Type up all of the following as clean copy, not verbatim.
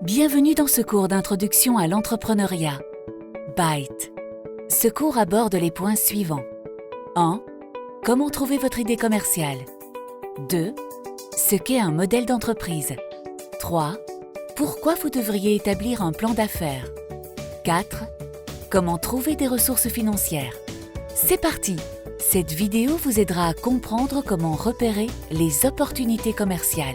Bienvenue dans ce cours d'introduction à l'entrepreneuriat. Byte. Ce cours aborde les points suivants. 1. Comment trouver votre idée commerciale. 2. Ce qu'est un modèle d'entreprise. 3. Pourquoi vous devriez établir un plan d'affaires. 4. Comment trouver des ressources financières. C'est parti! Cette vidéo vous aidera à comprendre comment repérer les opportunités commerciales.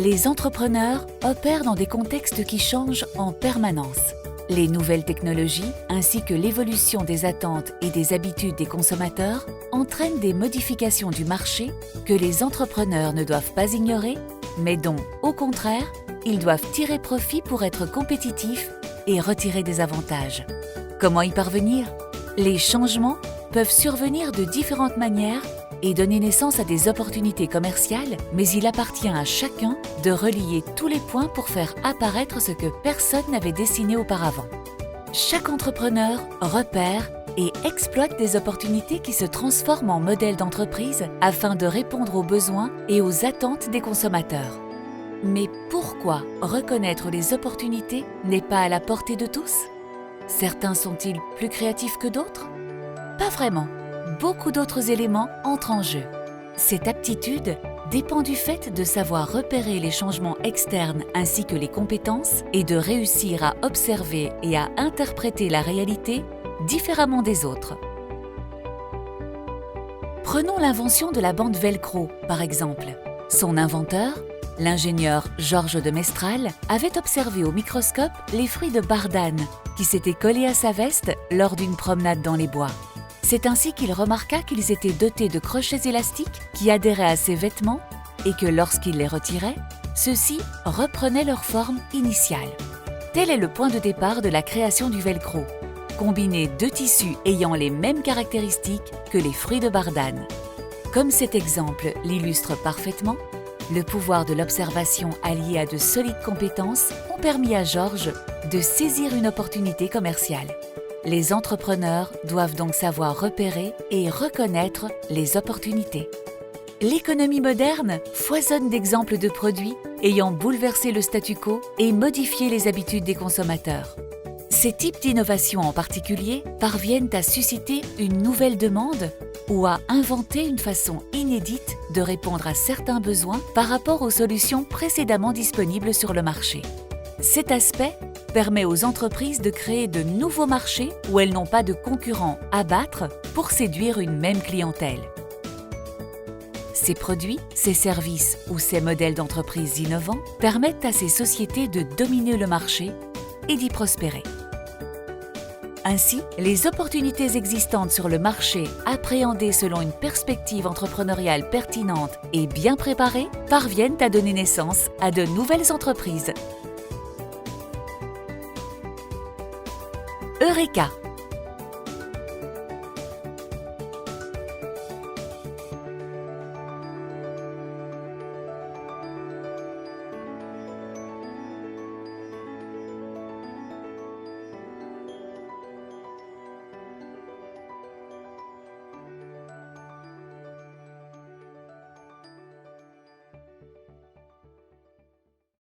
Les entrepreneurs opèrent dans des contextes qui changent en permanence. Les nouvelles technologies, ainsi que l'évolution des attentes et des habitudes des consommateurs, entraînent des modifications du marché que les entrepreneurs ne doivent pas ignorer, mais dont, au contraire, ils doivent tirer profit pour être compétitifs et retirer des avantages. Comment y parvenir? Les changements peuvent survenir de différentes manières et donner naissance à des opportunités commerciales, mais il appartient à chacun de relier tous les points pour faire apparaître ce que personne n'avait dessiné auparavant. Chaque entrepreneur repère et exploite des opportunités qui se transforment en modèles d'entreprise afin de répondre aux besoins et aux attentes des consommateurs. Mais pourquoi reconnaître les opportunités n'est pas à la portée de tous? Certains sont-ils plus créatifs que d'autres? Pas vraiment. Beaucoup d'autres éléments entrent en jeu. Cette aptitude dépend du fait de savoir repérer les changements externes ainsi que les compétences et de réussir à observer et à interpréter la réalité différemment des autres. Prenons l'invention de la bande Velcro, par exemple. Son inventeur, l'ingénieur Georges de Mestral, avait observé au microscope les fruits de bardane qui s'étaient collés à sa veste lors d'une promenade dans les bois. C'est ainsi qu'il remarqua qu'ils étaient dotés de crochets élastiques qui adhéraient à ses vêtements et que lorsqu'il les retirait, ceux-ci reprenaient leur forme initiale. Tel est le point de départ de la création du velcro, combiner deux tissus ayant les mêmes caractéristiques que les fruits de bardane. Comme cet exemple l'illustre parfaitement, le pouvoir de l'observation allié à de solides compétences ont permis à Georges de saisir une opportunité commerciale. Les entrepreneurs doivent donc savoir repérer et reconnaître les opportunités. L'économie moderne foisonne d'exemples de produits ayant bouleversé le statu quo et modifié les habitudes des consommateurs. Ces types d'innovations en particulier parviennent à susciter une nouvelle demande ou à inventer une façon inédite de répondre à certains besoins par rapport aux solutions précédemment disponibles sur le marché. Cet aspect permet aux entreprises de créer de nouveaux marchés où elles n'ont pas de concurrents à battre pour séduire une même clientèle. Ces produits, ces services ou ces modèles d'entreprise innovants permettent à ces sociétés de dominer le marché et d'y prospérer. Ainsi, les opportunités existantes sur le marché, appréhendées selon une perspective entrepreneuriale pertinente et bien préparée, parviennent à donner naissance à de nouvelles entreprises. Eureka!